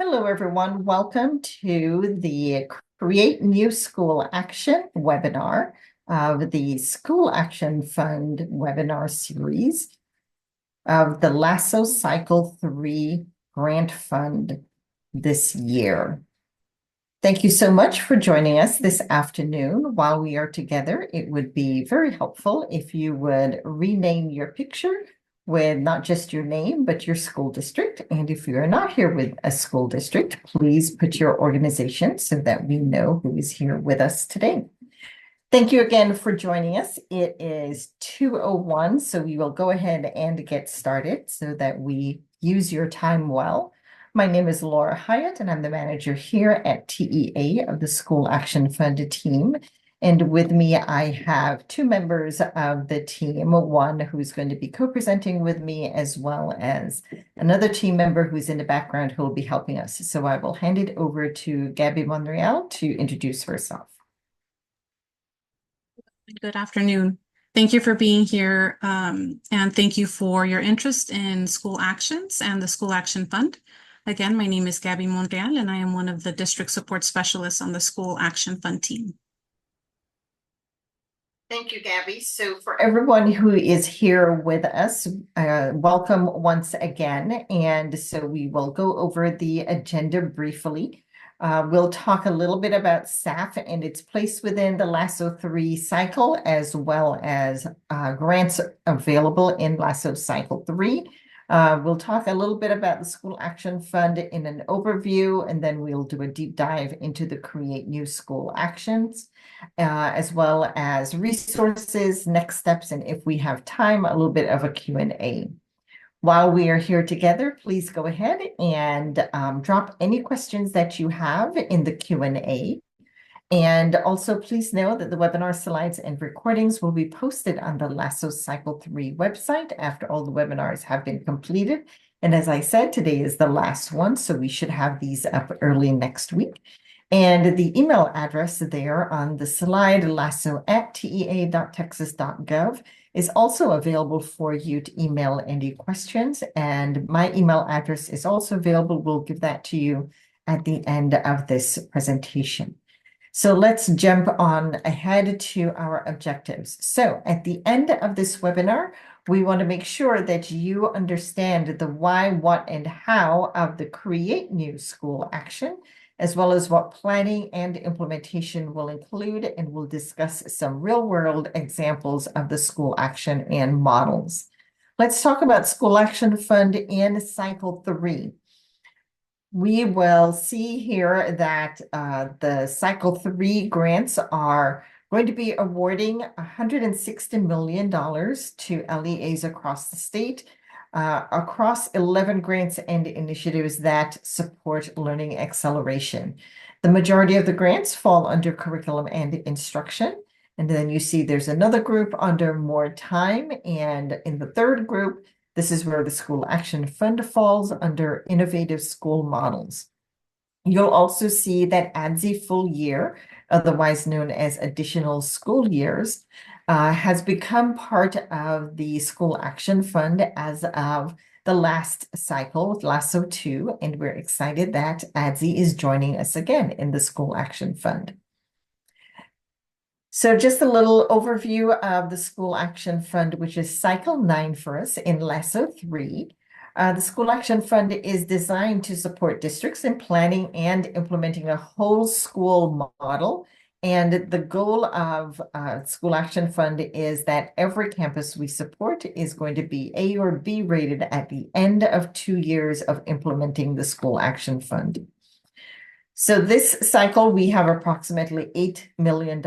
Hello, everyone. Welcome to the Create New School Action webinar of the School Action Fund webinar series of the LASO Cycle 3 Grant Fund this year. Thank you so much for joining us this afternoon. While we are together, it would be very helpful if you would rename your picture with not just your name, but your school district. And if you are not here with a school district, please put your organization so that we know who is here with us today. Thank you again for joining us. It is 2:01, so we will go ahead and get started so that we use your time well. My name is Laura Hyatt, and I'm the manager here at TEA of the School Action Fund team. And with me, I have two members of the team, one who's going to be co-presenting with me, as well as another team member who's in the background who will be helping us. So I will hand it over to Gabby Monreal to introduce herself. Good afternoon. Thank you for being here, and thank you for your interest in school actions and the School Action Fund. Again, my name is Gabby Monreal, and I am one of the district support specialists on the School Action Fund team. Thank you, Gabby. So for everyone who is here with us, welcome once again. And so we will go over the agenda briefly. We'll talk a little bit about SAF and its place within the LASO 3 cycle, as well as grants available in LASO Cycle 3. We'll talk a little bit about the School Action Fund in an overview, and then we'll do a deep dive into the Create New School Actions, as well as resources, next steps, and if we have time, a little bit of a Q&A. While we are here together, please go ahead and drop any questions that you have in the Q&A. And also, please know that the webinar slides and recordings will be posted on the LASO Cycle 3 website after all the webinars have been completed. And as I said, today is the last one, so we should have these up early next week. And the email address there on the slide, lasso@tea.texas.gov, is also available for you to email any questions. And my email address is also available. We'll give that to you at the end of this presentation. So let's jump on ahead to our objectives. So at the end of this webinar, we want to make sure that you understand the why, what, and how of the Create New School Action, as well as what planning and implementation will include, and we'll discuss some real-world examples of the school action and models. Let's talk about School Action Fund in Cycle 3. We will see here that the Cycle 3 grants are going to be awarding $160 million to LEAs across the state, across 11 grants and initiatives that support learning acceleration. The majority of the grants fall under curriculum and instruction. And then you see there's another group under more time. And in the third group, this is where the School Action Fund falls under innovative school models. You'll also see that ADSE full year, otherwise known as additional school years, has become part of the School Action Fund as of the last cycle with LASO 2, and we're excited that ADSE is joining us again in the School Action Fund. So just a little overview of the School Action Fund, which is Cycle 9 for us in LASO 3. The School Action Fund is designed to support districts in planning and implementing a whole school model. And the goal of School Action Fund is that every campus we support is going to be A or B rated at the end of 2 years of implementing the School Action Fund. So this cycle, we have approximately $8 million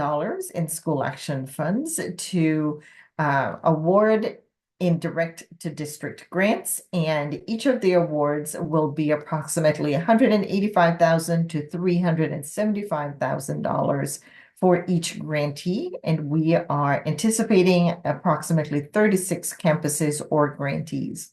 in school action funds to award in direct to district grants. And each of the awards will be approximately $185,000 to $375,000 for each grantee. And we are anticipating approximately 36 campuses or grantees.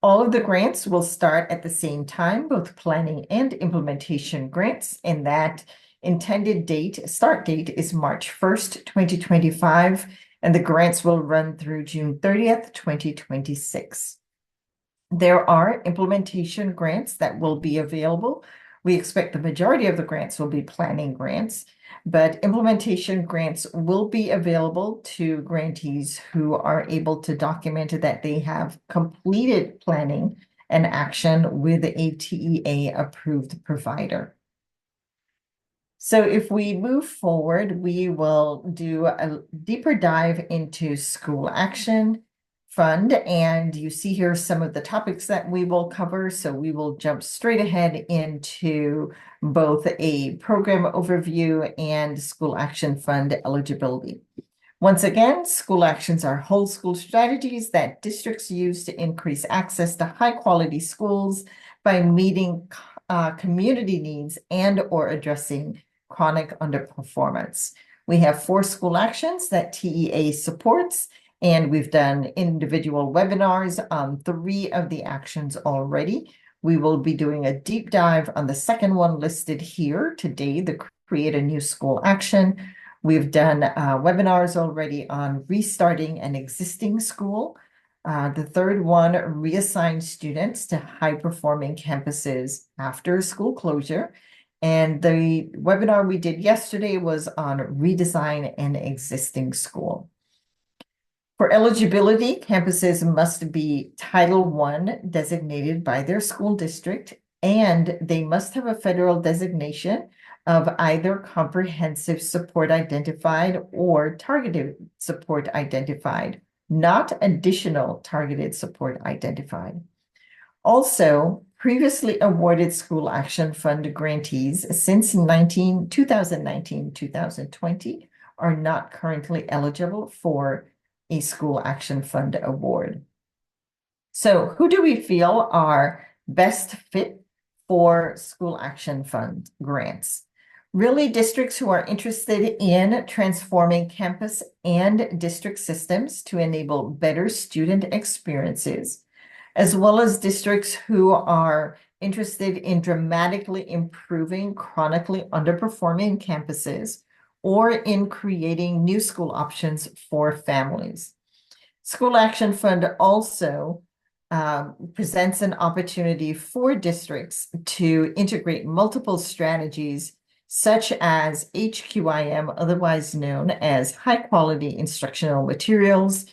All of the grants will start at the same time, both planning and implementation grants, and that intended start date is March 1st, 2025, and the grants will run through June 30th, 2026. There are implementation grants that will be available. We expect the majority of the grants will be planning grants, but implementation grants will be available to grantees who are able to document that they have completed planning and action with a TEA approved provider. So if we move forward, we will do a deeper dive into school action fund. And you see here some of the topics that we will cover. So we will jump straight ahead into both a program overview and school action fund eligibility. Once again, school actions are whole school strategies that districts use to increase access to high quality schools by meeting community needs and or addressing chronic underperformance. We have 4 school actions that TEA supports, and we've done individual webinars on 3 of the actions already. We will be doing a deep dive on the second one listed here today, the Create a New School Action. We've done webinars already on restarting an existing school. The third one, reassign students to high-performing campuses after school closure. And the webinar we did yesterday was on redesign an existing school. For eligibility, campuses must be Title I designated by their school district, and they must have a federal designation of either comprehensive support identified or targeted support identified, not additional targeted support identified. Also, previously awarded school action fund grantees since 2019-2020 are not currently eligible for a school action fund award. So who do we feel are best fit for school action fund grants? Really, districts who are interested in transforming campus and district systems to enable better student experiences, as well as districts who are interested in dramatically improving chronically underperforming campuses or in creating new school options for families. School Action Fund also presents an opportunity for districts to integrate multiple strategies such as HQIM, otherwise known as high quality instructional materials,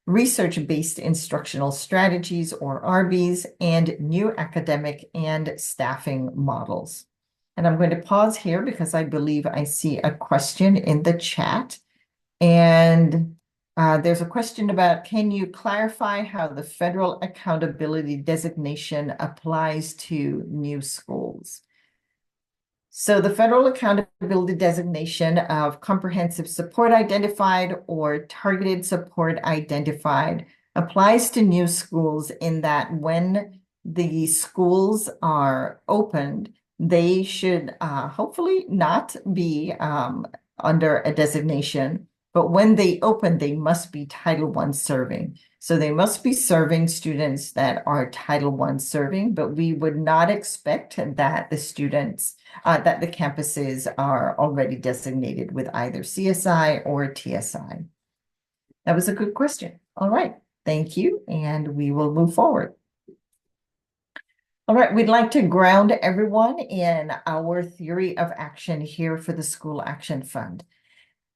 research-based instructional strategies or RBs, and new academic and staffing models. And I'm going to pause here because I believe I see a question in the chat. And there's a question about, can you clarify how the federal accountability designation applies to new schools? So the federal accountability designation of comprehensive support identified or targeted support identified applies to new schools in that when the schools are opened, they should hopefully not be under a designation, but when they open, they must be Title I serving. So they must be serving students that are Title I serving, but we would not expect that the students, that the campuses are already designated with either CSI or TSI. That was a good question. All right, thank you, and we will move forward. All right, we'd like to ground everyone in our theory of action here for the School Action Fund.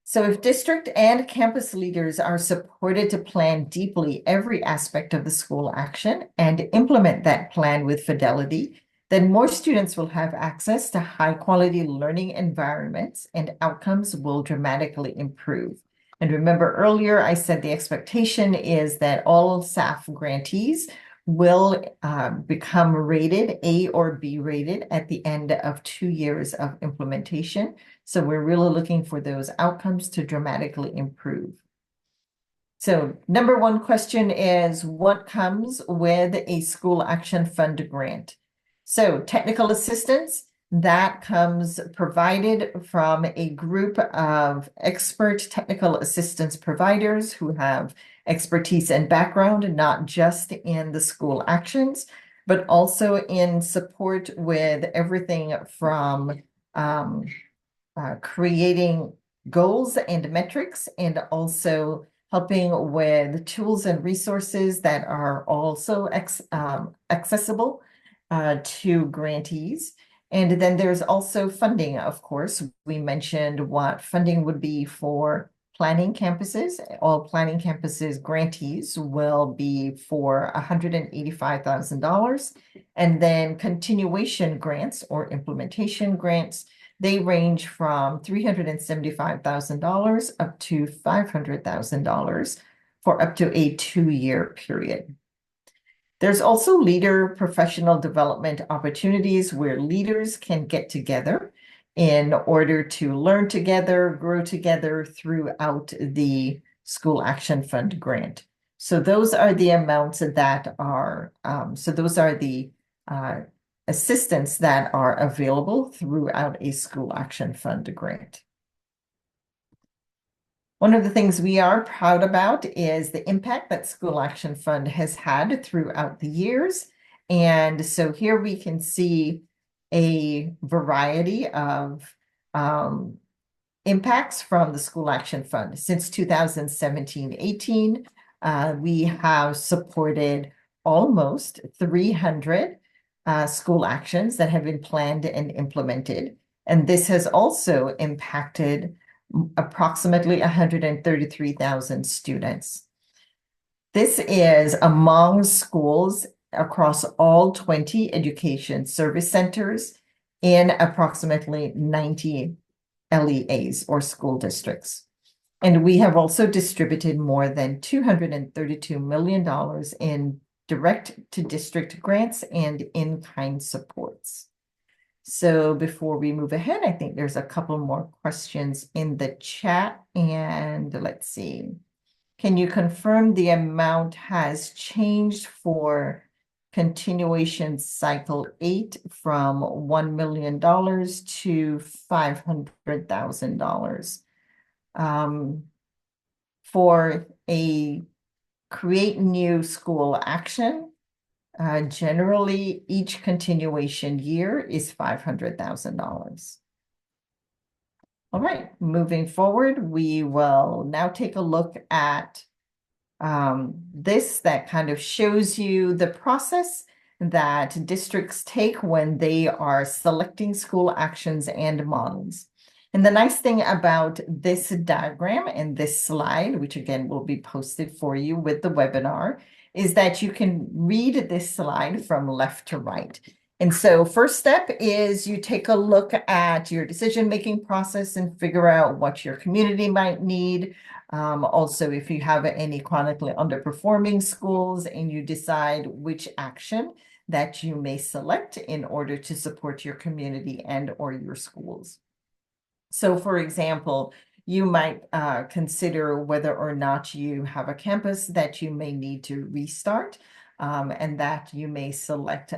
So if district and campus leaders are supported to plan deeply every aspect of the school action and implement that plan with fidelity, then more students will have access to high quality learning environments and outcomes will dramatically improve. And remember earlier, I said the expectation is that all SAF grantees will become rated A or B rated at the end of 2 years of implementation. So we're really looking for those outcomes to dramatically improve. So number 1 question is, what comes with a school action fund grant? So technical assistance, that comes provided from a group of expert technical assistance providers who have expertise and background, not just in the school actions, but also in support with everything from creating goals and metrics, and also helping with tools and resources that are also accessible to grantees. And then there's also funding, of course. We mentioned what funding would be for planning campuses. All planning campuses grantees will be for $185,000. And then continuation grants or implementation grants, they range from $375,000 up to $500,000 for up to a 2-year period. There's also leader professional development opportunities where leaders can get together in order to learn together, grow together throughout the School Action Fund grant. So those are the amounts that are, those are the assistance that are available throughout a School Action Fund grant. One of the things we are proud about is the impact that School Action Fund has had throughout the years. And so here we can see a variety of impacts from the School Action Fund. Since 2017-18, we have supported almost 300 school actions that have been planned and implemented. And this has also impacted approximately 133,000 students. This is among schools across all 20 education service centers in approximately 90 LEAs or school districts. And we have also distributed more than $232 million in direct to district grants and in-kind supports. So before we move ahead, I think there's a couple more questions in the chat, and let's see. Can you confirm the amount has changed for continuation cycle 8 from $1 million to $500,000? For a create new school action, generally each continuation year is $500,000. All right, moving forward, we will now take a look at this that kind of shows you the process that districts take when they are selecting school actions and models. And the nice thing about this diagram and this slide, which again will be posted for you with the webinar, is that you can read this slide from left to right. And so first step is you take a look at your decision-making process and figure out what your community might need. Also, if you have any chronically underperforming schools and you decide which action that you may select in order to support your community and or your schools. So for example, you might consider whether or not you have a campus that you may need to restart, and that you may select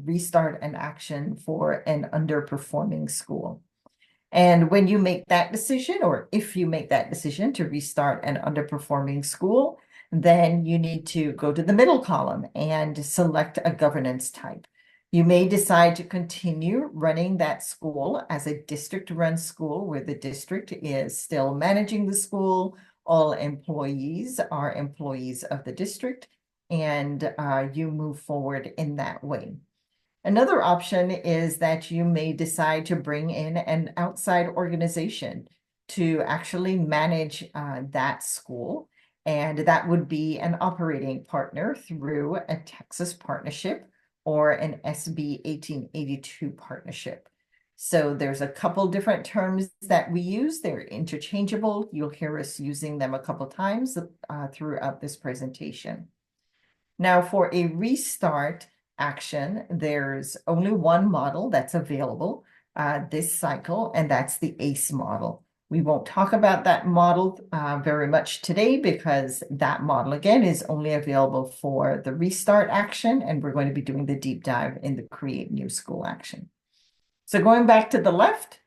restart an action for an underperforming school. And when you make that decision, or if you make that decision to restart an underperforming school, then you need to go to the middle column and select a governance type. You may decide to continue running that school as a district-run school where the district is still managing the school. All employees are employees of the district, and you move forward in that way. Another option is that you may decide to bring in an outside organization to actually manage that school. And that would be an operating partner through a Texas partnership or an SB 1882 partnership. So there's a couple different terms that we use. They're interchangeable. You'll hear us using them a couple times throughout this presentation. Now for a restart action, there's only one model that's available this cycle, and that's the ACE model. We won't talk about that model very much today because that model, again, is only available for the restart action, and we're going to be doing the deep dive in the create new school action. So going back to the left,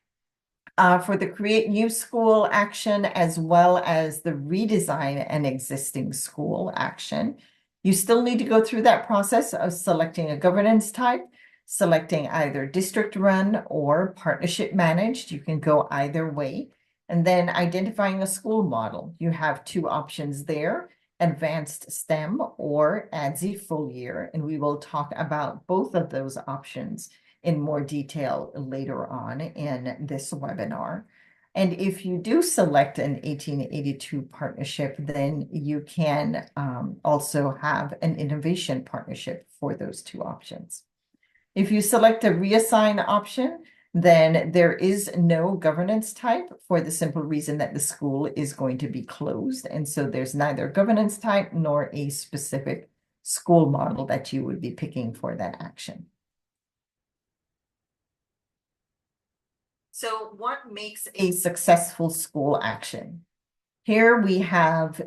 for the create new school action, as well as the redesign an existing school action, you still need to go through that process of selecting a governance type, selecting either district run or partnership managed. You can go either way. And then identifying a school model. You have two options there, advanced STEM or ADSI full year. And we will talk about both of those options in more detail later on in this webinar. And if you do select an 1882 partnership, then you can also have an innovation partnership for those two options. If you select a reassign option, then there is no governance type for the simple reason that the school is going to be closed. And so there's neither governance type nor a specific school model that you would be picking for that action. So what makes a successful school action? Here we have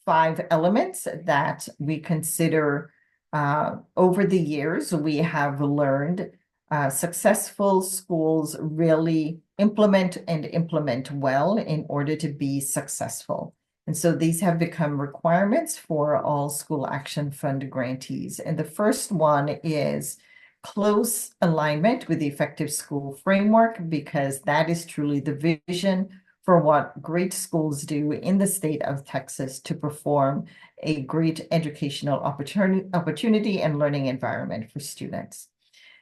5 elements that we consider over the years. We have learned successful schools really implement well in order to be successful. And so these have become requirements for all School Action Fund grantees. And the first one is close alignment with the effective school framework, because that is truly the vision for what great schools do in the state of Texas to perform a great educational opportunity and learning environment for students.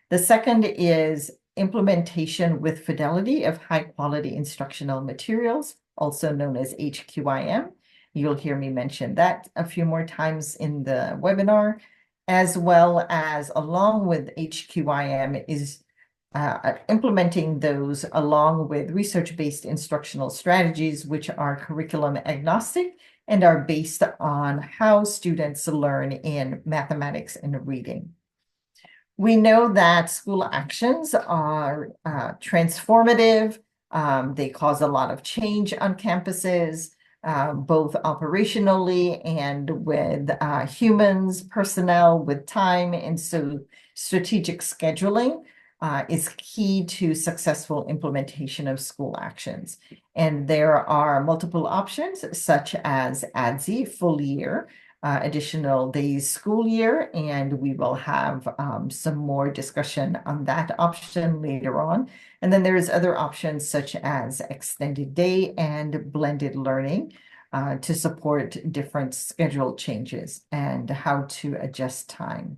The second is implementation with fidelity of high quality instructional materials, also known as HQIM. You'll hear me mention that a few more times in the webinar, as well as along with HQIM is implementing those along with research-based instructional strategies, which are curriculum agnostic and are based on how students learn in mathematics and reading. We know that school actions are transformative. They cause a lot of change on campuses, both operationally and with humans, personnel, with time. And so strategic scheduling is key to successful implementation of school actions. And there are multiple options, such as ADSI, full year, additional days school year, and we will have some more discussion on that option later on. And then there's other options such as extended day and blended learning to support different schedule changes and how to adjust time.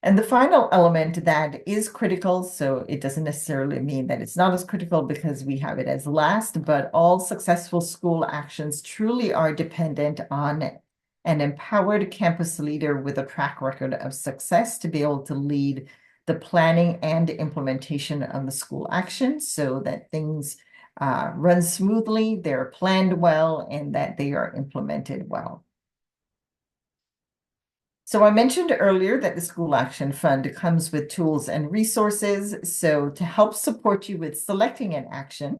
And the final element that is critical, so it doesn't necessarily mean that it's not as critical because we have it as last, but all successful school actions truly are dependent on an empowered campus leader with a track record of success to be able to lead the planning and implementation of the school actions so that things run smoothly, they're planned well, and that they are implemented well. So I mentioned earlier that the School Action Fund comes with tools and resources. So to help support you with selecting an action,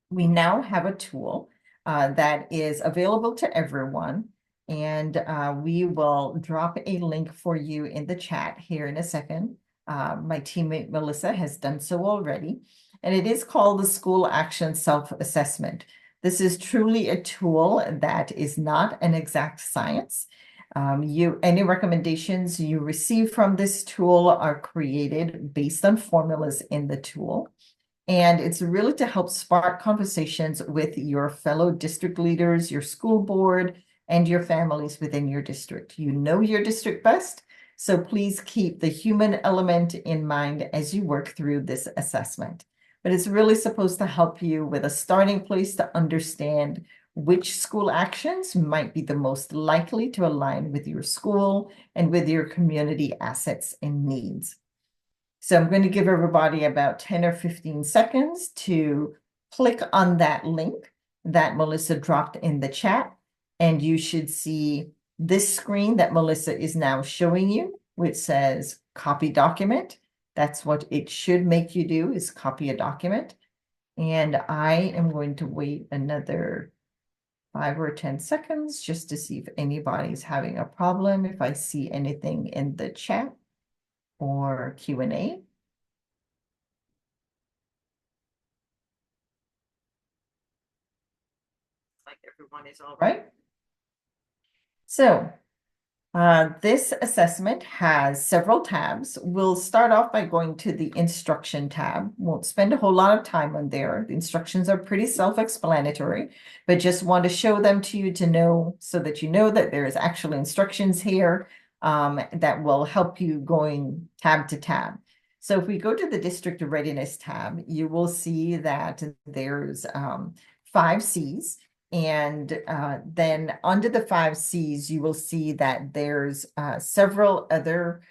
we now have a tool that is available to everyone. And we will drop a link for you in the chat here in a second. My teammate Melissa has done so already. And it is called the School Action Self-Assessment. This is truly a tool that is not an exact science. Any recommendations you receive from this tool are created based on formulas in the tool. And it's really to help spark conversations with your fellow district leaders, your school board, and your families within your district. You know your district best, so please keep the human element in mind as you work through this assessment. But it's really supposed to help you with a starting place to understand which school actions might be the most likely to align with your school and with your community assets and needs. So I'm going to give everybody about 10 or 15 seconds to click on that link that Melissa dropped in the chat, and you should see this screen that Melissa is now showing you, which says copy document. That's what it should make you do, is copy a document. And I am going to wait another 5 or 10 seconds just to see if anybody's having a problem, if I see anything in the chat or Q&A. Like everyone is all right. So This assessment has several tabs. We'll start off by going to the instruction tab. Won't spend a whole lot of time on there. The instructions are pretty self-explanatory, but just want to show them to you to know so that you know that there is actual instructions here that will help you going tab to tab. So if we go to the district readiness tab, you will see that there's 5 Cs. And then under the 5 Cs, you will see that there's several other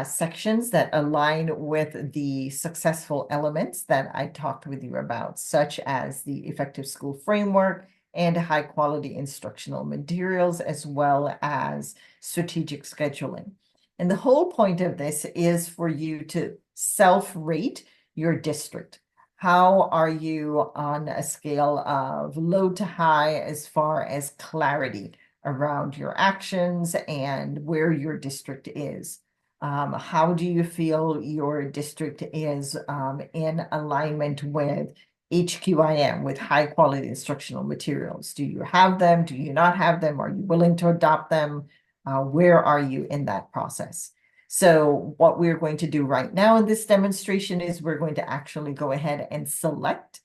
sections that align with the successful elements that I talked with you about, such as the effective school framework and high quality instructional materials, as well as strategic scheduling. And the whole point of this is for you to self-rate your district. How are you on a scale of low to high as far as clarity around your actions and where your district is? How do you feel your district is in alignment with HQIM, with high quality instructional materials? Do you have them? Do you not have them? Are you willing to adopt them? Where are you in that process? So what we're going to do right now in this demonstration is we're going to actually go ahead and select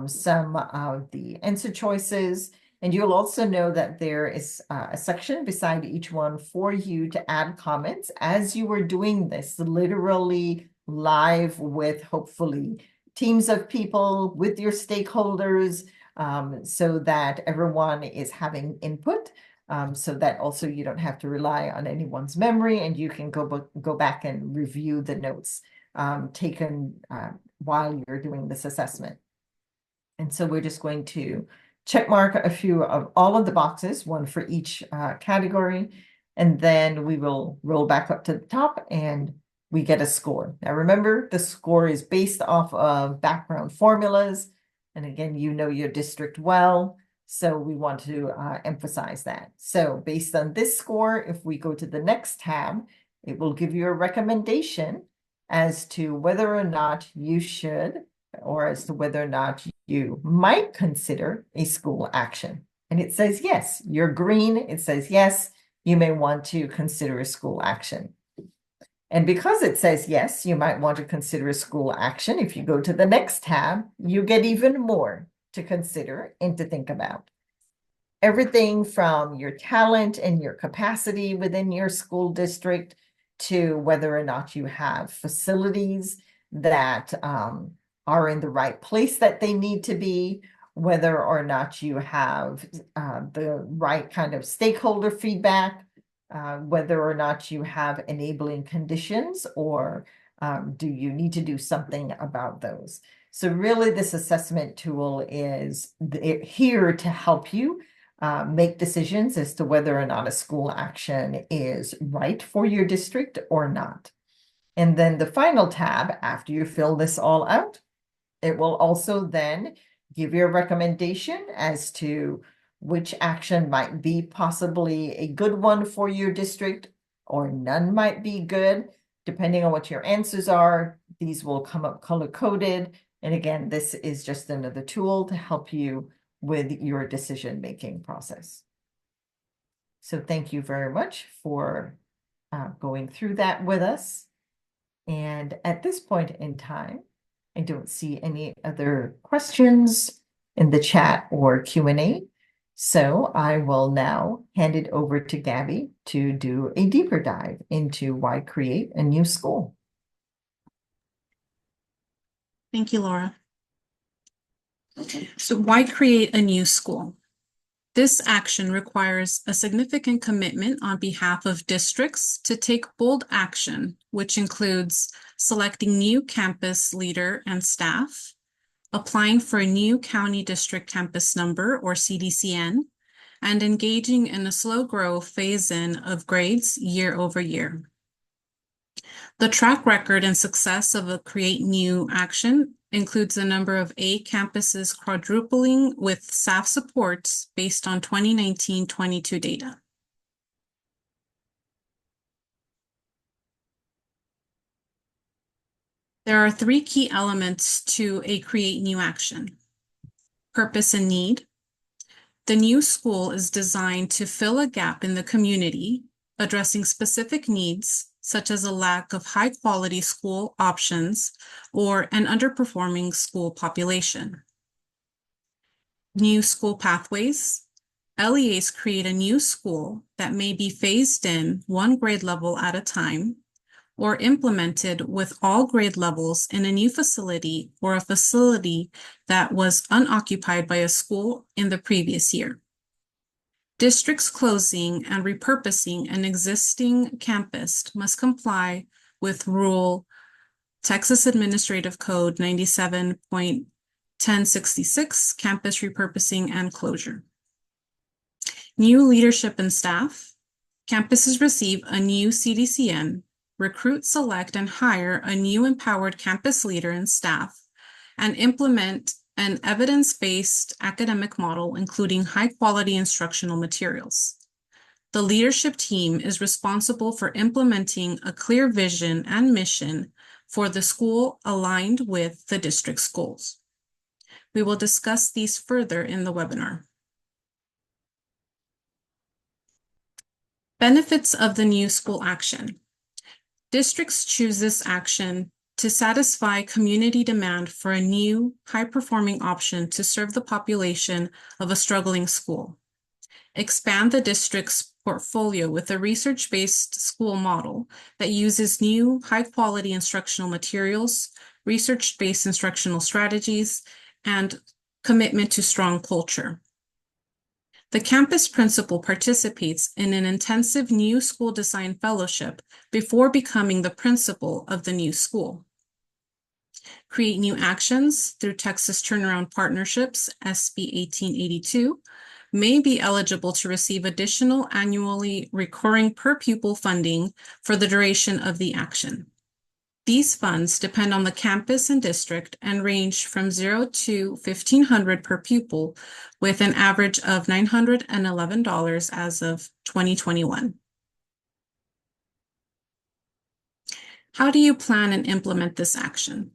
some of the answer choices. And you'll also know that there is a section beside each one for you to add comments as you were doing this, literally live with hopefully teams of people, with your stakeholders, so that everyone is having input. So that also you don't have to rely on anyone's memory, and you can go back and review the notes taken while you're doing this assessment. And so we're just going to check mark a few of all of the boxes, one for each category, and then we will roll back up to the top and we get a score. Now remember, the score is based off of background formulas. And again, you know your district well. So we want to emphasize that. So based on this score, if we go to the next tab, it will give you a recommendation as to whether or not you should, or as to whether or not you might consider a school action. And it says yes. You're green. It says yes, you may want to consider a school action. And because it says yes, you might want to consider a school action. If you go to the next tab, you get even more to consider and to think about. Everything from your talent and your capacity within your school district to whether or not you have facilities that are in the right place that they need to be, whether or not you have the right kind of stakeholder feedback, whether or not you have enabling conditions, or do you need to do something about those? So really, this assessment tool is here to help you make decisions as to whether or not a school action is right for your district or not. And then the final tab, after you fill this all out, it will also then give you a recommendation as to which action might be possibly a good one for your district, or none might be good. Depending on what your answers are, these will come up color-coded. And again, this is just another tool to help you with your decision-making process. So thank you very much for going through that with us. And at this point in time, I don't see any other questions in the chat or Q&A. So I will now hand it over to Gabby to do a deeper dive into why create a new school. Thank you, Laura. So why create a new school? This action requires a significant commitment on behalf of districts to take bold action, which includes selecting new campus leader and staff, applying for a new county district campus number or CDCN, and engaging in a slow growth phase-in of grades year over year. The track record and success of a Create New action includes the number of A campuses quadrupling with staff supports based on 2019-22 data. There are 3 key elements to a Create New action. Purpose and need. The new school is designed to fill a gap in the community, addressing specific needs, such as a lack of high-quality school options or an underperforming school population. New school pathways. LEAs create a new school that may be phased in one grade level at a time or implemented with all grade levels in a new facility or a facility that was unoccupied by a school in the previous year. Districts closing and repurposing an existing campus must comply with Rule Texas Administrative Code 97.1066, campus repurposing and closure. New leadership and staff. Campuses receive a new CDCN, recruit, select, and hire a new empowered campus leader and staff, and implement an evidence-based academic model, including high-quality instructional materials. The leadership team is responsible for implementing a clear vision and mission for the school aligned with the district's goals. We will discuss these further in the webinar. Benefits of the new school action. Districts choose this action to satisfy community demand for a new, high-performing option to serve the population of a struggling school. Expand the district's portfolio with a research-based school model that uses new, high-quality instructional materials, research-based instructional strategies, and commitment to strong culture. The campus principal participates in an intensive new school design fellowship before becoming the principal of the new school. Create new actions through Texas Turnaround Partnerships, SB 1882, may be eligible to receive additional annually recurring per pupil funding for the duration of the action. These funds depend on the campus and district and range from $0 to $1,500 per pupil, with an average of $911 as of 2021. How do you plan and implement this action?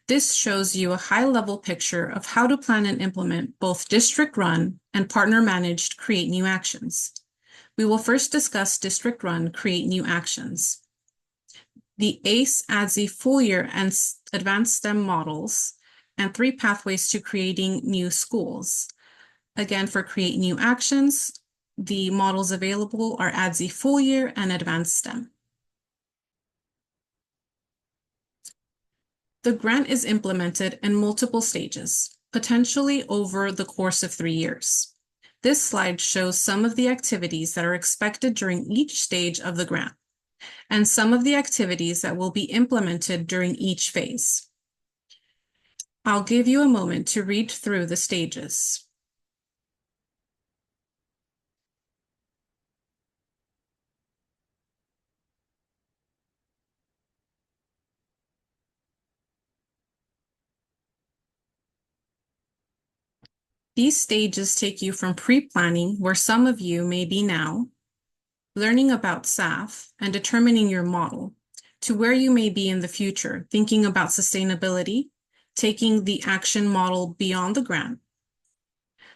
This shows you a high-level picture of how to plan and implement both district-run and partner-managed Create New Actions. We will first discuss district-run Create New Actions. The ACE adds a full year and advanced STEM models and 3 pathways to creating new schools. Again, for Create New Actions, the models available are ADSE full year and advanced STEM. The grant is implemented in multiple stages, potentially over the course of 3 years. This slide shows some of the activities that are expected during each stage of the grant, and some of the activities that will be implemented during each phase. I'll give you a moment to read through the stages. These stages take you from pre-planning, where some of you may be now, learning about SAF and determining your model, to where you may be in the future, thinking about sustainability, taking the action model beyond the grant.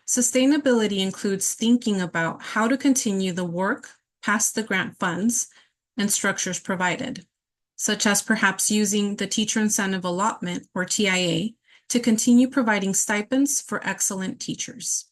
Sustainability includes thinking about how to continue the work past the grant funds and structures provided, such as perhaps using the Teacher Incentive Allotment, or TIA, to continue providing stipends for excellent teachers.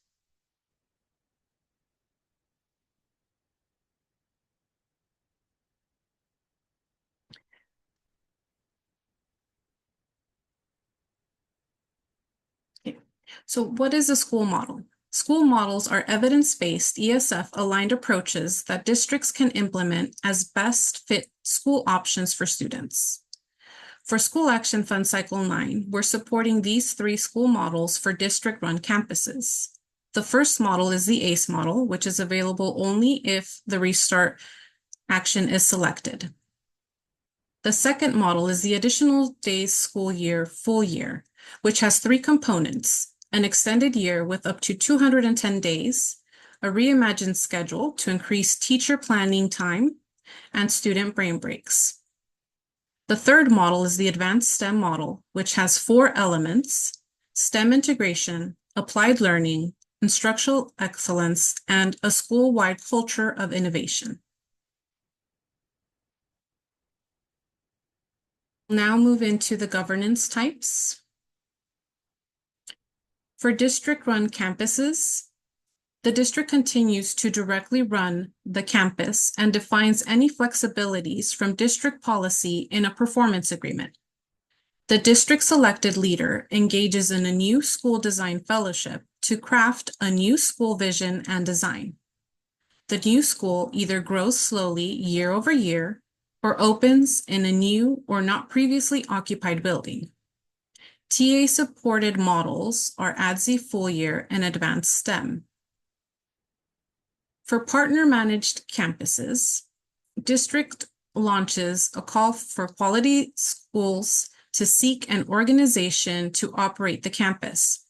Okay. So what is a school model? School models are evidence-based, ESF-aligned approaches that districts can implement as best fit school options for students. For School Action Fund Cycle 9, we're supporting these 3 school models for district-run campuses. The first model is the ACE model, which is available only if the Restart action is selected. The second model is the Additional Days School Year Full Year, which has 3 components: an extended year with up to 210 days, a reimagined schedule to increase teacher planning time, and student brain breaks. The third model is the Advanced STEM model, which has 4 elements: STEM integration, applied learning, instructional excellence, and a school-wide culture of innovation. now move into the governance types. For district-run campuses, the district continues to directly run the campus and defines any flexibilities from district policy in a performance agreement. The district selected leader engages in a new school design fellowship to craft a new school vision and design. The new school either grows slowly year over year or opens in a new or not previously occupied building. TA-supported models are ADSI full year and advanced STEM. For partner-managed campuses, district launches a call for quality schools to seek an organization to operate the campus.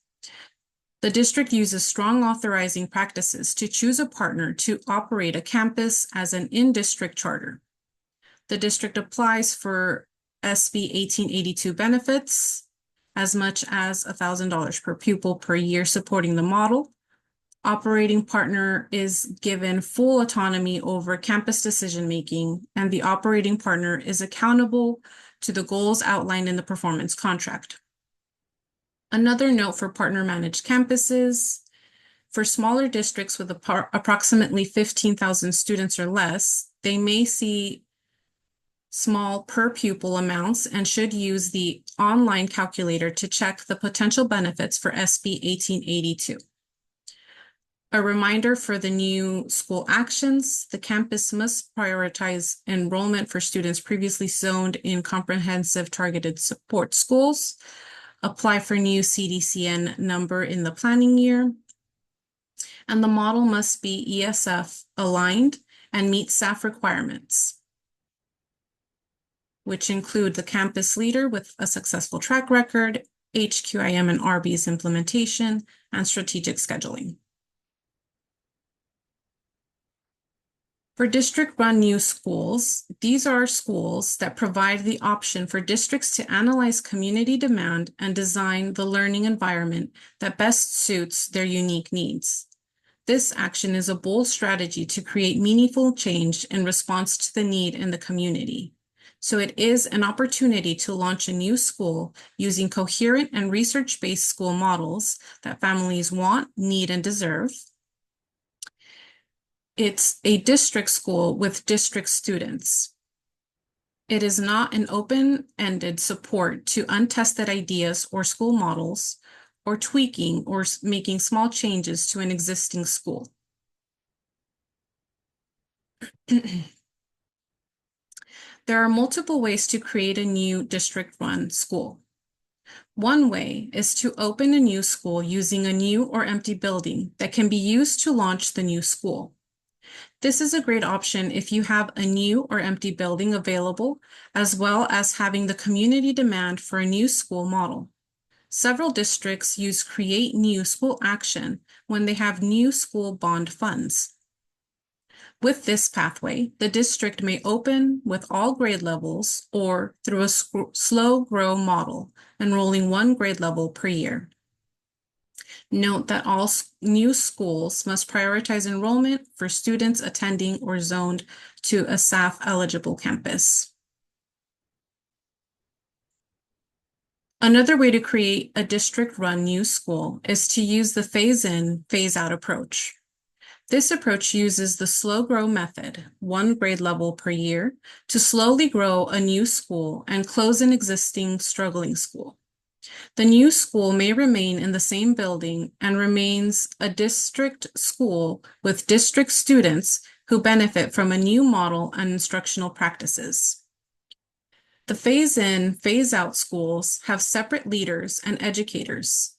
The district uses strong authorizing practices to choose a partner to operate a campus as an in-district charter. The district applies for SB 1882 benefits, as much as $1,000 per pupil per year supporting the model. Operating partner is given full autonomy over campus decision-making, and the operating partner is accountable to the goals outlined in the performance contract. Another note for partner-managed campuses, for smaller districts with approximately 15,000 students or less, they may see small per pupil amounts and should use the online calculator to check the potential benefits for SB 1882. A reminder for the new school actions, the campus must prioritize enrollment for students previously zoned in comprehensive targeted support schools, apply for new CDCN number in the planning year, and the model must be ESF aligned and meet SAF requirements, which include the campus leader with a successful track record, HQIM and RB's implementation, and strategic scheduling. For district-run new schools, these are schools that provide the option for districts to analyze community demand and design the learning environment that best suits their unique needs. This action is a bold strategy to create meaningful change in response to the need in the community. So it is an opportunity to launch a new school using coherent and research-based school models that families want, need, and deserve. It's a district school with district students. It is not an open-ended support to untested ideas or school models, or tweaking or making small changes to an existing school. There are multiple ways to create a new district-run school. One way is to open a new school using a new or empty building that can be used to launch the new school. This is a great option if you have a new or empty building available, as well as having the community demand for a new school model. Several districts use Create New School Action when they have new school bond funds. With this pathway, the district may open with all grade levels or through a slow grow model, enrolling one grade level per year. Note that all new schools must prioritize enrollment for students attending or zoned to a SAF-eligible campus. Another way to create a district-run new school is to use the phase-in, phase-out approach. This approach uses the slow grow method, one grade level per year, to slowly grow a new school and close an existing struggling school. The new school may remain in the same building and remains a district school with district students who benefit from a new model and instructional practices. The phase-in, phase-out schools have separate leaders and educators.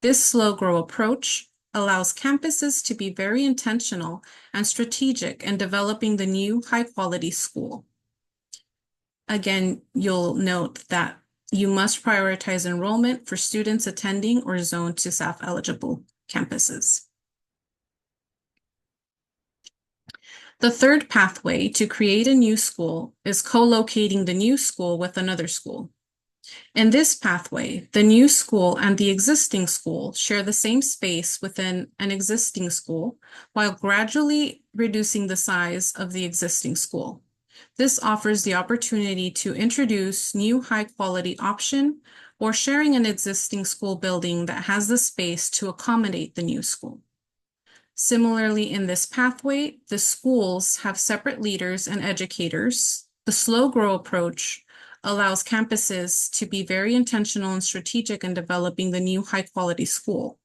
This slow grow approach allows campuses to be very intentional and strategic in developing the new high-quality school. Again, you'll note that you must prioritize enrollment for students attending or zoned to SAF-eligible campuses. The third pathway to create a new school is co-locating the new school with another school. In this pathway, the new school and the existing school share the same space within an existing school while gradually reducing the size of the existing school. This offers the opportunity to introduce new high-quality option or sharing an existing school building that has the space to accommodate the new school. Similarly, in this pathway, the schools have separate leaders and educators. The slow grow approach allows campuses to be very intentional and strategic in developing the new high-quality school.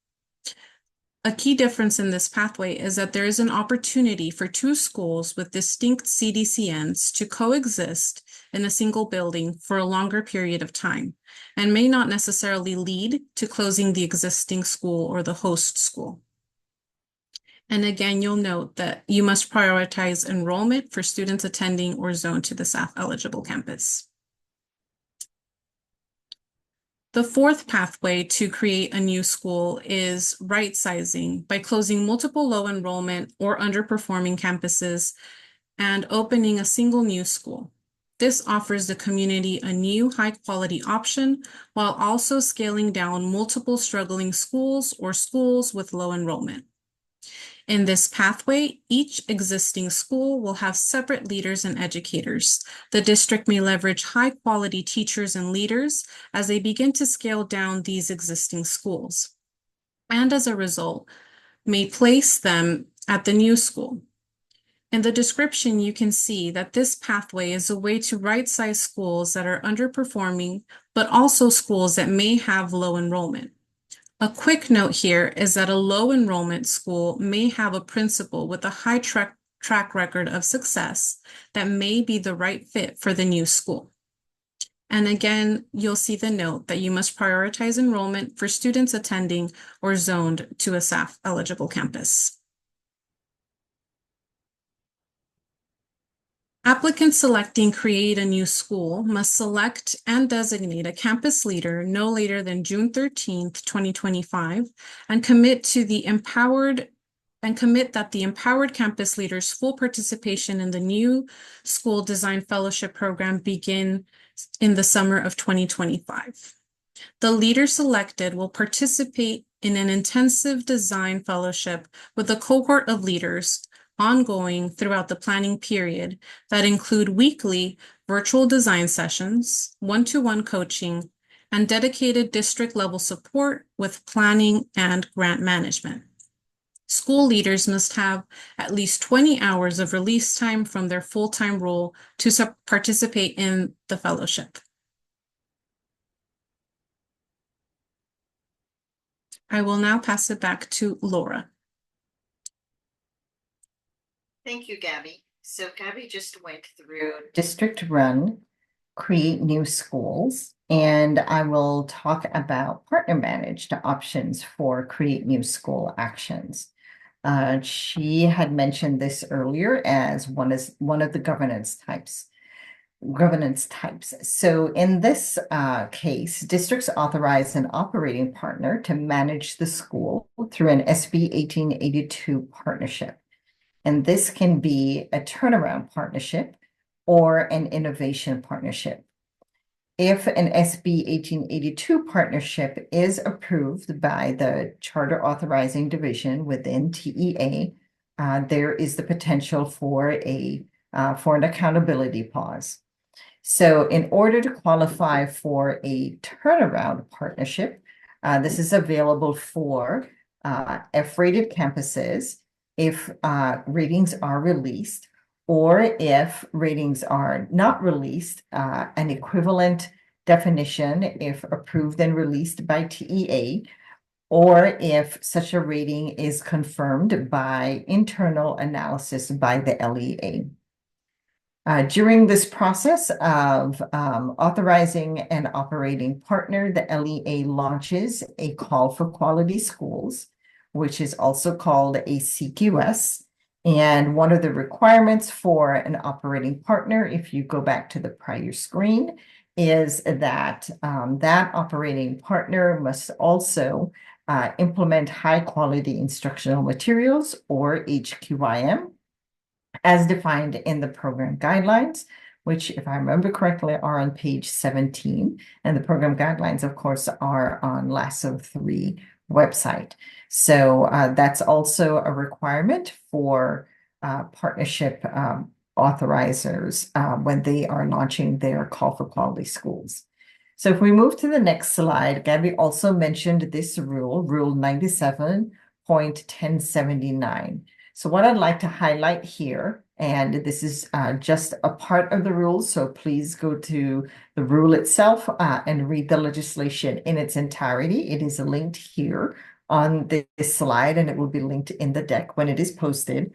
A key difference in this pathway is that there is an opportunity for two schools with distinct CDCNs to coexist in a single building for a longer period of time and may not necessarily lead to closing the existing school or the host school. And again, you'll note that you must prioritize enrollment for students attending or zoned to the SAF eligible campus. The fourth pathway to create a new school is right sizing by closing multiple low enrollment or underperforming campuses and opening a single new school. This offers the community a new high quality option while also scaling down multiple struggling schools or schools with low enrollment. In this pathway, each existing school will have separate leaders and educators. The district may leverage high-quality teachers and leaders as they begin to scale down these existing schools, and as a result, may place them at the new school. In the description, you can see that this pathway is a way to right-size schools that are underperforming, but also schools that may have low enrollment. A quick note here is that a low enrollment school may have a principal with a high track record of success that may be the right fit for the new school. And again, you'll see the note that you must prioritize enrollment for students attending or zoned to a SAF eligible campus. Applicants selecting create a new school must select and designate a campus leader no later than June 13th, 2025, and commit that the empowered campus leaders' full participation in the new school design fellowship program begin in the summer of 2025. The leader selected will participate in an intensive design fellowship with a cohort of leaders ongoing throughout the planning period that include weekly virtual design sessions, one-to-one coaching, and dedicated district-level support with planning and grant management. School leaders must have at least 20 hours of release time from their full-time role to participate in the fellowship. I will now pass it back to Laura. Thank you, Gabby. So Gabby just went through district run, create new schools, and I will talk about partner managed options for create new school actions. She had mentioned this earlier as one of the governance types. So in this case, districts authorize an operating partner to manage the school through an SB 1882 partnership. And this can be a turnaround partnership or an innovation partnership. If an SB 1882 partnership is approved by the Charter Authorizing Division within TEA, there is the potential for an accountability pause. So in order to qualify for a turnaround partnership, this is available for F-rated campuses if ratings are released, or if ratings are not released, an equivalent definition if approved and released by TEA, or if such a rating is confirmed by internal analysis by the LEA. During this process of authorizing an operating partner, the LEA launches a call for quality schools, which is also called a CQS. And one of the requirements for an operating partner, if you go back to the prior screen, is that that operating partner must also implement high quality instructional materials, or HQIM, as defined in the program guidelines, which, if I remember correctly, are on page 17. And the program guidelines, of course, are on LASO 3 website. So that's also a requirement for partnership authorizers when they are launching their call for quality schools. So if we move to the next slide, Gabby also mentioned this rule, Rule 97.1079. So what I'd like to highlight here, and this is just a part of the rules, so please go to the rule itself and read the legislation in its entirety. It is linked here on this slide, and it will be linked in the deck when it is posted.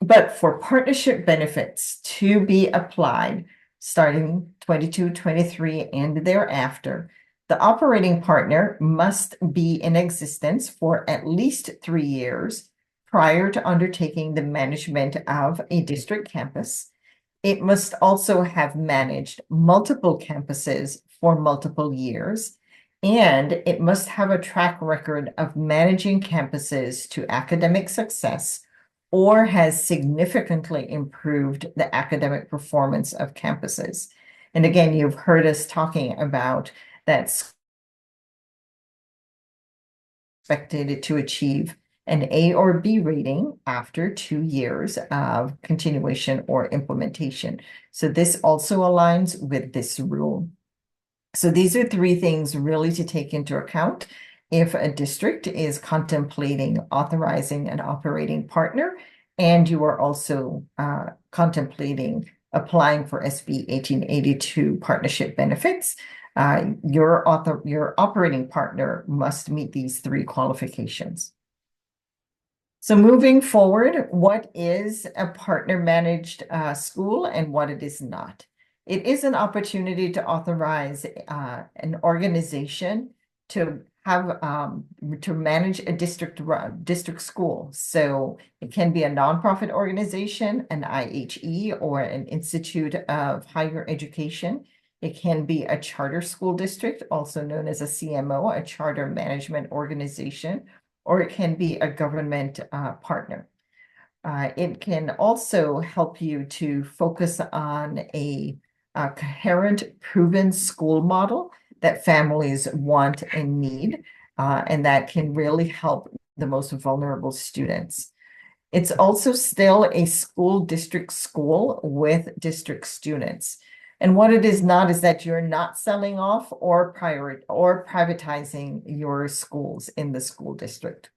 But for partnership benefits to be applied starting 22, 23, and thereafter, the operating partner must be in existence for at least 3 years prior to undertaking the management of a district campus. It must also have managed multiple campuses for multiple years, and it must have a track record of managing campuses to academic success or has significantly improved the academic performance of campuses. And again, you've heard us talking about that expected to achieve an A or B rating after 2 years of continuation or implementation. So this also aligns with this rule. So these are 3 things really to take into account if a district is contemplating authorizing an operating partner, and you are also contemplating applying for SB 1882 partnership benefits. Your operating partner must meet these 3 qualifications. So moving forward, what is a partner managed school and what it is not? It is an opportunity to authorize an organization to have to manage a district school. So it can be a nonprofit organization, an IHE, or an institute of higher education. It can be a charter school district, also known as a CMO, a charter management organization, or it can be a government partner. It can also help you to focus on a coherent, proven school model that families want and need, and that can really help the most vulnerable students. It's also still a school district school with district students. And what it is not is that you're not selling off or privatizing your schools in the school district.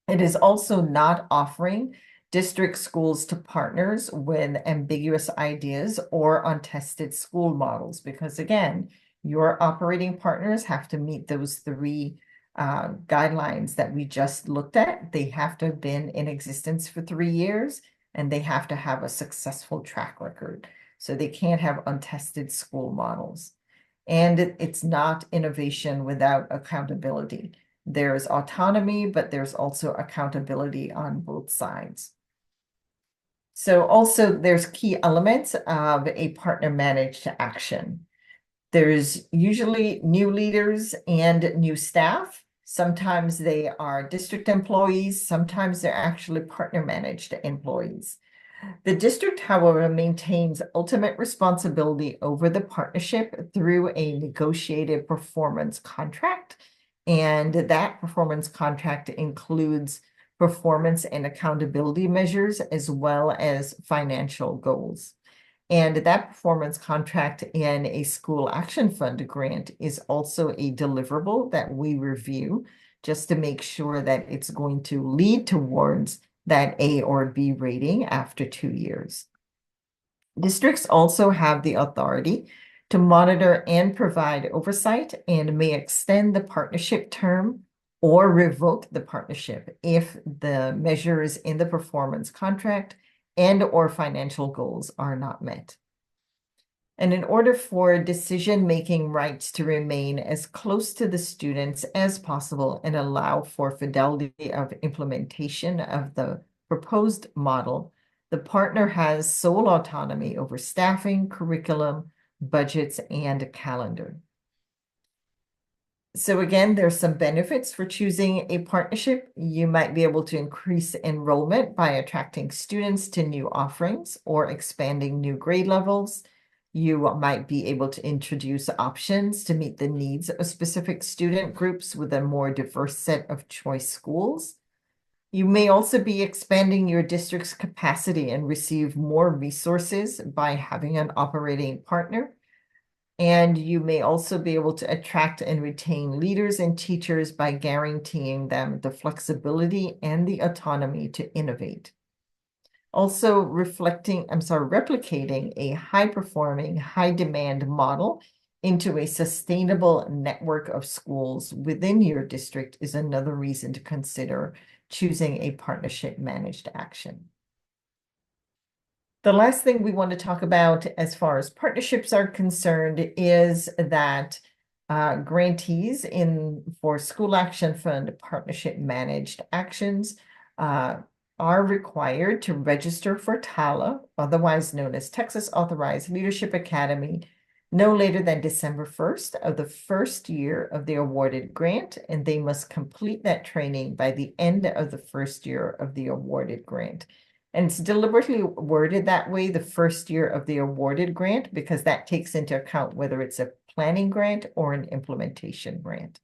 It is also not offering district schools to partners with ambiguous ideas or untested school models, because again, your operating partners have to meet those 3 guidelines that we just looked at. They have to have been in existence for 3 years, and they have to have a successful track record. So they can't have untested school models. And it's not innovation without accountability. There's autonomy, but there's also accountability on both sides. So also there's key elements of a partner managed action. There's usually new leaders and new staff. Sometimes they are district employees, sometimes they're actually partner managed employees. The district, however, maintains ultimate responsibility over the partnership through a negotiated performance contract. And that performance contract includes performance and accountability measures as well as financial goals. And that performance contract in a school action fund grant is also a deliverable that we review just to make sure that it's going to lead towards that A or B rating after 2 years. Districts also have the authority to monitor and provide oversight and may extend the partnership term or revoke the partnership if the measures in the performance contract and or financial goals are not met. And in order for decision-making rights to remain as close to the students as possible and allow for fidelity of implementation of the proposed model, the partner has sole autonomy over staffing, curriculum, budgets, and calendar. So again, there's some benefits for choosing a partnership. You might be able to increase enrollment by attracting students to new offerings or expanding new grade levels. You might be able to introduce options to meet the needs of specific student groups with a more diverse set of choice schools. You may also be expanding your district's capacity and receive more resources by having an operating partner. And you may also be able to attract and retain leaders and teachers by guaranteeing them the flexibility and the autonomy to innovate. Also replicating a high-performing, high-demand model into a sustainable network of schools within your district is another reason to consider choosing a partnership managed action. The last thing we want to talk about as far as partnerships are concerned is that grantees for School Action Fund partnership managed actions are required to register for TALA, otherwise known as Texas Authorized Leadership Academy, no later than December 1st of the first year of the awarded grant, and they must complete that training by the end of the first year of the awarded grant. And it's deliberately worded that way, the first year of the awarded grant, because that takes into account whether it's a planning grant or an implementation grant.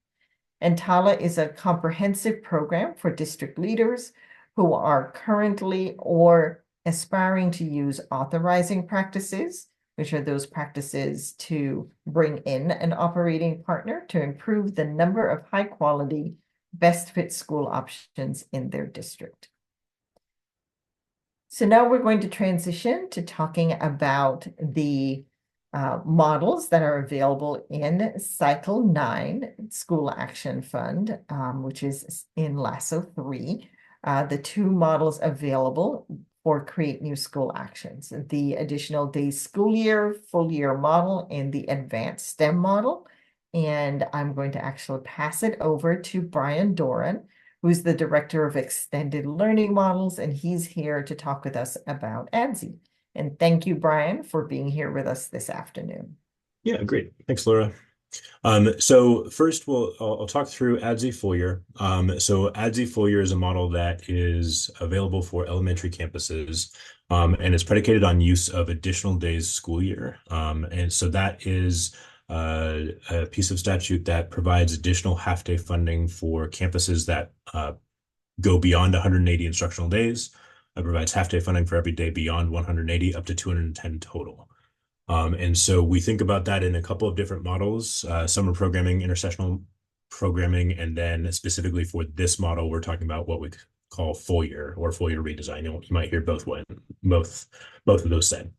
And TALA is a comprehensive program for district leaders who are currently or aspiring to use authorizing practices, which are those practices to bring in an operating partner to improve the number of high quality, best fit school options in their district. So now we're going to transition to talking about the models that are available in Cycle 9 School Action Fund, which is in LASO 3. The two models available for Create New School Actions, the Additional Days School Year, Full Year Model, and the Advanced STEM Model. And I'm going to actually pass it over to Brian Doran, who's the Director of Extended Learning Models, and he's here to talk with us about ADSI. And thank you, Brian, for being here with us this afternoon. Yeah, great. Thanks, Laura. So first, I'll talk through ADSI Full Year. So ADSI Full Year is a model that is available for elementary campuses, and it's predicated on use of additional days school year. And so that is a piece of statute that provides additional half-day funding for campuses that go beyond 180 instructional days. It provides half-day funding for every day beyond 180 up to 210 total. And so we think about that in a couple of different models, summer programming, intersessional programming, and then specifically for this model, we're talking about what we call full year or full year redesign. You might hear both of those said.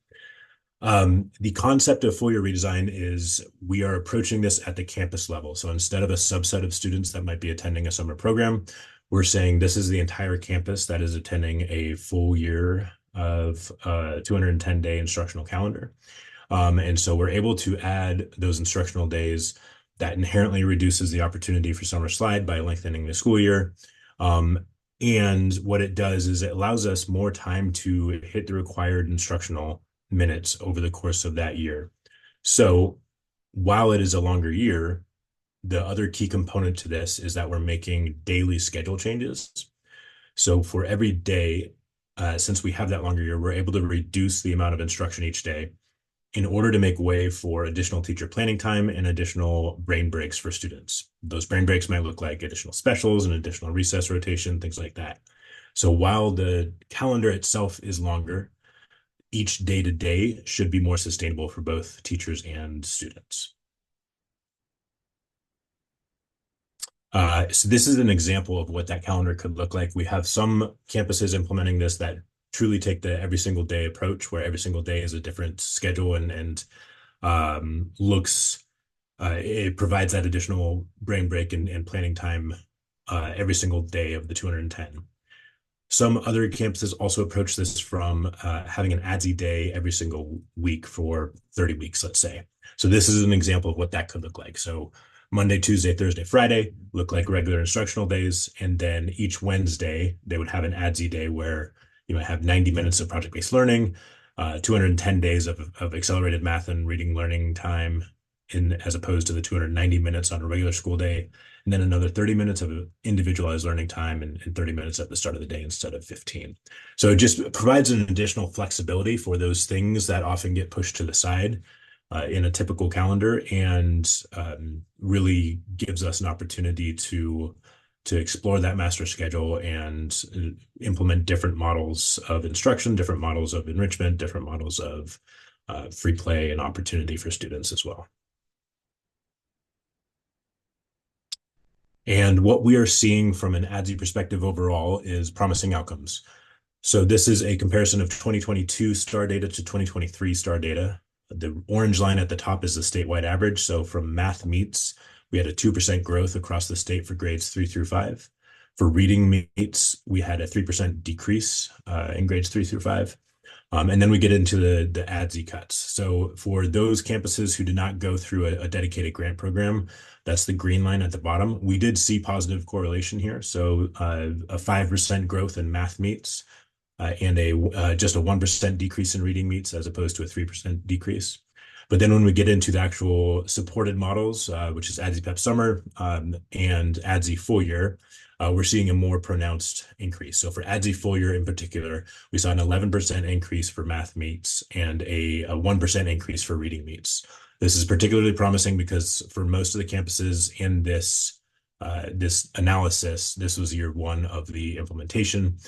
The concept of full year redesign is we are approaching this at the campus level. So instead of a subset of students that might be attending a summer program, we're saying this is the entire campus that is attending a full year of 210-day instructional calendar. And so we're able to add those instructional days that inherently reduces the opportunity for summer slide by lengthening the school year. And what it does is it allows us more time to hit the required instructional minutes over the course of that year. So while it is a longer year, the other key component to this is that we're making daily schedule changes. So for every day, since we have that longer year, we're able to reduce the amount of instruction each day in order to make way for additional teacher planning time and additional brain breaks for students. Those brain breaks might look like additional specials and additional recess rotation, things like that. So while the calendar itself is longer, each day-to-day should be more sustainable for both teachers and students. So this is an example of what that calendar could look like. We have some campuses implementing this that truly take the every single day approach, where every single day is a different schedule and it provides that additional brain break and planning time every single day of the 210. Some other campuses also approach this from having an ADSI day every single week for 30 weeks, let's say. So this is an example of what that could look like. So Monday, Tuesday, Thursday, Friday look like regular instructional days. And then each Wednesday, they would have an ADSI day where you might have 90 minutes of project-based learning, 210 days of accelerated math and reading learning time as opposed to the 290 minutes on a regular school day, and then another 30 minutes of individualized learning time and 30 minutes at the start of the day instead of 15. So it just provides an additional flexibility for those things that often get pushed to the side in a typical calendar, and really gives us an opportunity to to explore that master schedule and implement different models of instruction, different models of enrichment, different models of free play and opportunity for students as well. And what we are seeing from an ADSE perspective overall is promising outcomes. So this is a comparison of 2022 STAR data to 2023 STAR data. The orange line at the top is the statewide average. So from math meets, we had a 2% growth across the state for grades 3 through 5. For reading meets, we had a 3% decrease in grades 3 through 5. And then we get into the ADSE cuts. So for those campuses who did not go through a dedicated grant program, that's the green line at the bottom. We did see positive correlation here. So a 5% growth in math meets and just a 1% decrease in reading meets as opposed to a 3% decrease. But then when we get into the actual supported models, which is ADSE Pep Summer and ADSE Full Year, we're seeing a more pronounced increase. So for ADSE Full Year in particular, we saw an 11% increase for math meets and a 1% increase for reading meets. This is particularly promising because for most of the campuses in this analysis, this was year one of the implementation.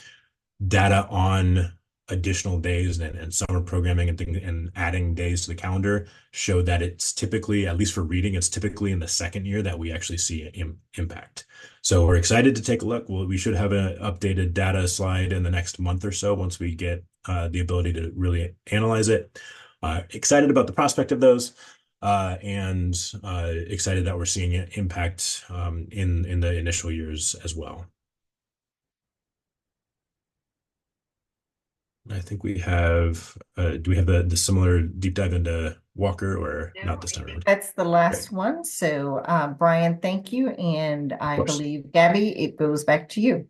Data on additional days and summer programming and adding days to the calendar show that it's typically, at least for reading, it's typically in the second year that we actually see impact. So we're excited to take a look. Well, we should have an updated data slide in the next month or so once we get the ability to really analyze it. Excited about the prospect of those. And excited that we're seeing it impact in the initial years as well. I think we have, do we have the similar deep dive into Walker or not this time around? That's the last one. So Brian, thank you. And I believe, Gabby, it goes back to you.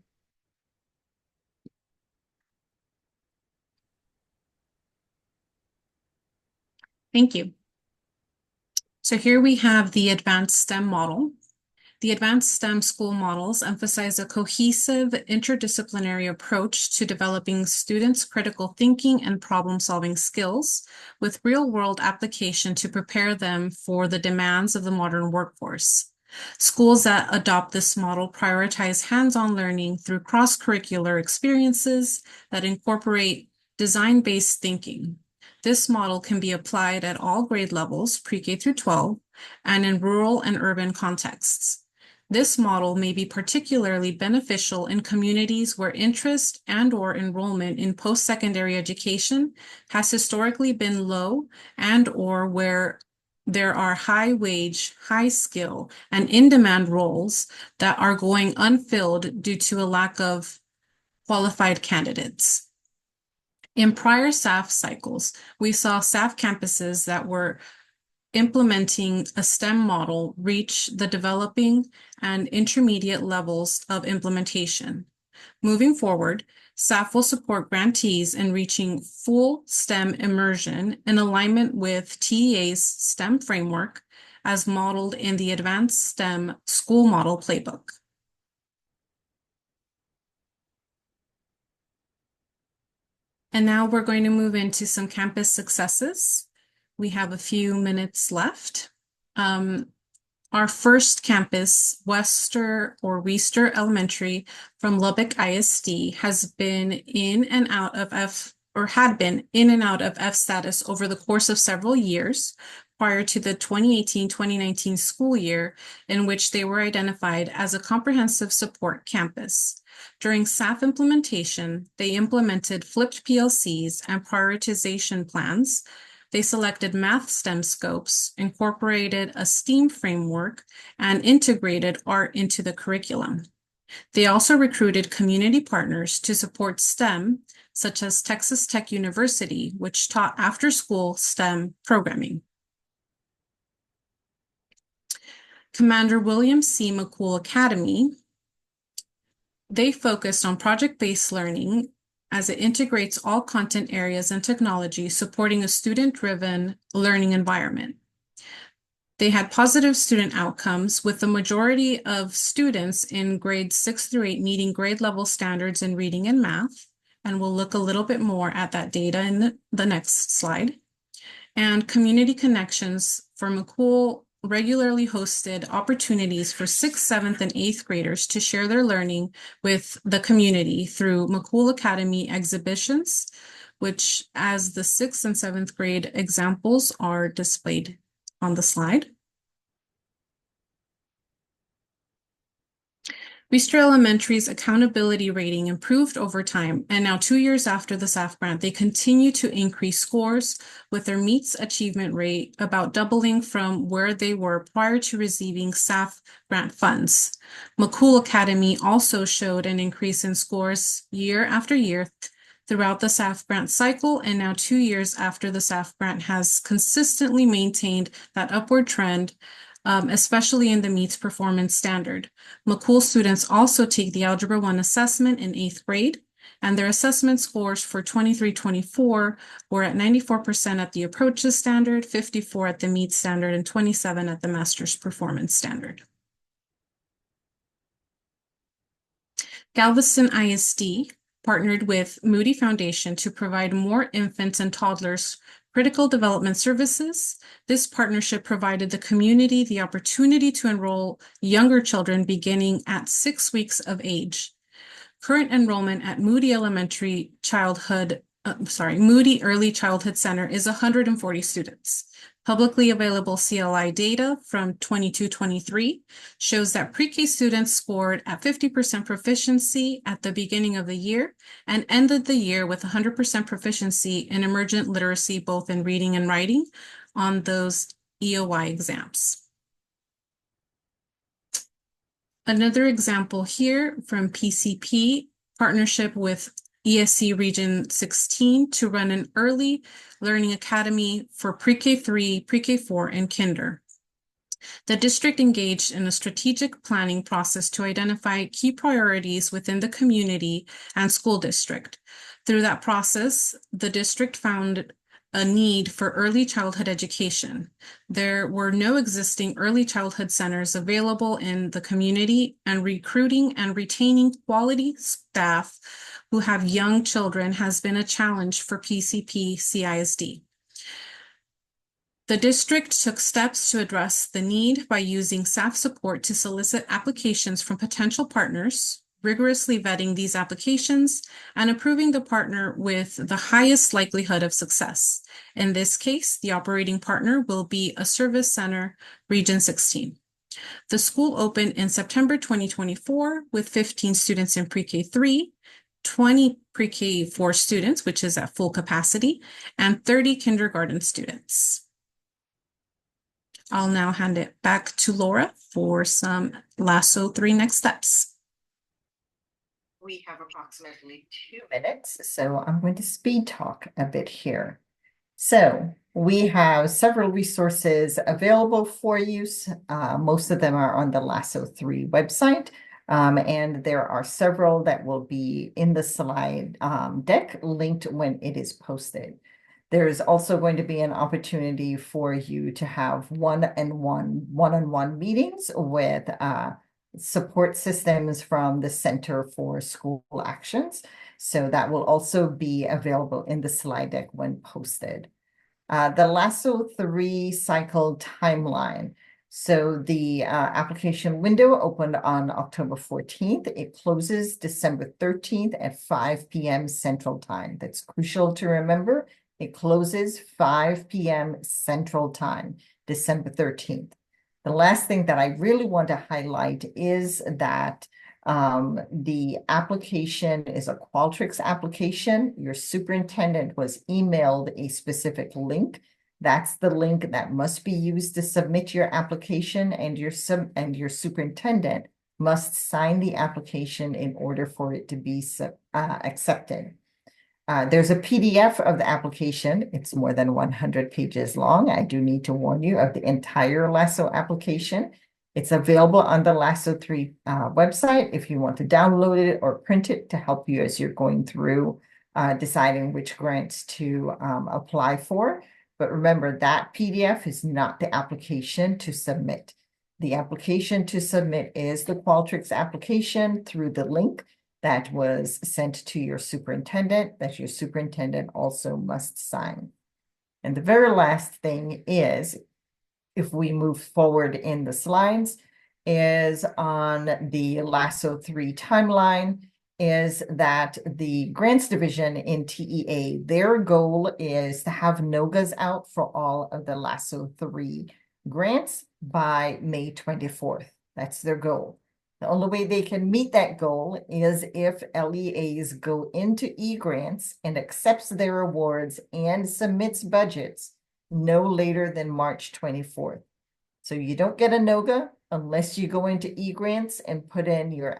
Thank you. So here we have the advanced STEM model. The advanced STEM school models emphasize a cohesive interdisciplinary approach to developing students' critical thinking and problem-solving skills with real-world application to prepare them for the demands of the modern workforce. Schools that adopt this model prioritize hands-on learning through cross-curricular experiences that incorporate design-based thinking. This model can be applied at all grade levels, pre-K through 12, and in rural and urban contexts. This model may be particularly beneficial in communities where interest and/or enrollment in post-secondary education has historically been low and/or where there are high-wage, high-skill, and in-demand roles that are going unfilled due to a lack of qualified candidates. In prior SAF cycles, we saw SAF campuses that were implementing a STEM model reach the developing and intermediate levels of implementation. Moving forward, SAF will support grantees in reaching full STEM immersion in alignment with TEA's STEM framework as modeled in the Advanced STEM School Model Playbook. And now we're going to move into some campus successes. We have a few minutes left. Our first campus, Wester Elementary from Lubbock ISD, has been in and out of had been in and out of F status over the course of several years prior to the 2018-2019 school year, in which they were identified as a comprehensive support campus. During SAF implementation, they implemented flipped PLCs and prioritization plans. They selected math STEM scopes, incorporated a STEAM framework, and integrated art into the curriculum. They also recruited community partners to support STEM, such as Texas Tech University, which taught after-school STEM programming. Commander William C. McCool Academy, they focused on project-based learning as it integrates all content areas and technology, supporting a student-driven learning environment. They had positive student outcomes, with the majority of students in grades 6 through 8 meeting grade level standards in reading and math. And we'll look a little bit more at that data in the next slide. And community connections for McCool regularly hosted opportunities for 6th, 7th, and 8th graders to share their learning with the community through McCool Academy exhibitions, which as the 6th and 7th grade examples are displayed on the slide. Bistro Elementary's accountability rating improved over time, and now 2 years after the SAF grant, they continue to increase scores with their meets achievement rate about doubling from where they were prior to receiving SAF grant funds. McCool Academy also showed an increase in scores year after year throughout the SAF grant cycle, and now 2 years after the SAF grant has consistently maintained that upward trend, especially in the meets performance standard. McCool students also take the Algebra 1 assessment in 8th grade, and their assessment scores for 23-24 were at 94% at the approaches standard, 54 at the meets standard, and 27 at the master's performance standard. Galveston ISD partnered with Moody Foundation to provide more infants and toddlers critical development services. This partnership provided the community the opportunity to enroll younger children beginning at 6 weeks of age. Current enrollment at Moody Moody Early Childhood Center is 140 students. Publicly available CLI data from 22-23 shows that pre-K students scored at 50% proficiency at the beginning of the year and ended the year with 100% proficiency in emergent literacy, both in reading and writing, on those EOY exams. Another example here from PCP, partnership with ESC Region 16 to run an early learning academy for pre-K 3, pre-K 4, and kinder. The district engaged in a strategic planning process to identify key priorities within the community and school district. Through that process, the district found a need for early childhood education. There were no existing early childhood centers available in the community, and recruiting and retaining quality staff who have young children has been a challenge for PCP CISD. The district took steps to address the need by using SAF support to solicit applications from potential partners, rigorously vetting these applications, and approving the partner with the highest likelihood of success. In this case, the operating partner will be a service center, Region 16. The school opened in September 2024 with 15 students in pre-K 3, 20 pre-K 4 students, which is at full capacity, and 30 kindergarten students. I'll now hand it back to Laura for some LASO 3 next steps. We have approximately 2 minutes, so I'm going to speed talk a bit here. So we have several resources available for use. Most of them are on the LASO 3 website, and there are several that will be in the slide deck linked when it is posted. There's also going to be an opportunity for you to have one-on-one meetings with support systems from the Center for School Actions. So that will also be available in the slide deck when posted. The LASO 3 cycle timeline. So the application window opened on October 14th. It closes December 13th at 5 p.m. Central Time. That's crucial to remember. It closes 5 p.m. Central Time, December 13th. The last thing that I really want to highlight is that the application is a Qualtrics application. Your superintendent was emailed a specific link. That's the link that must be used to submit your application, and your superintendent must sign the application in order for it to be accepted. There's a PDF of the application. It's more than 100 pages long. I do need to warn you of the entire LASO application. It's available on the LASO 3 website if you want to download it or print it to help you as you're going through deciding which grants to apply for. But remember, that PDF is not the application to submit. The application to submit is the Qualtrics application through the link that was sent to your superintendent, that your superintendent also must sign. And the very last thing is, if we move forward in the slides, is on the LASO 3 timeline, is that the grants division in TEA, their goal is to have NOGAs out for all of the LASO 3 grants by May 24th. That's their goal. The only way they can meet that goal is if LEAs go into e-grants and accepts their awards and submits budgets no later than March 24th. So you don't get a NOGA unless you go into e-grants and put in your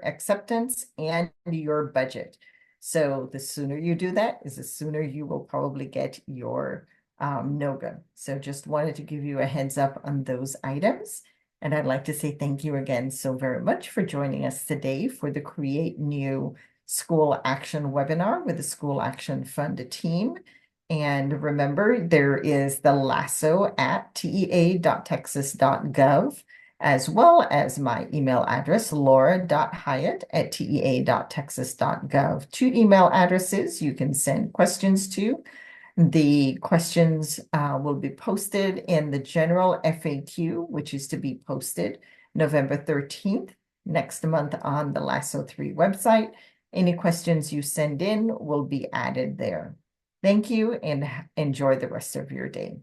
acceptance and your budget. So the sooner you do that is the sooner you will probably get your NOGA. So just wanted to give you a heads up on those items. And I'd like to say thank you again so very much for joining us today for the Create New School Action webinar with the School Action Fund team. And remember, there is the LASO at tea.texas.gov, as well as my email address, laura.hyatt@tea.texas.gov. Two email addresses you can send questions to. The questions will be posted in the general FAQ, which is to be posted November 13th, next month on the LASO 3 website. Any questions you send in will be added there. Thank you and enjoy the rest of your day.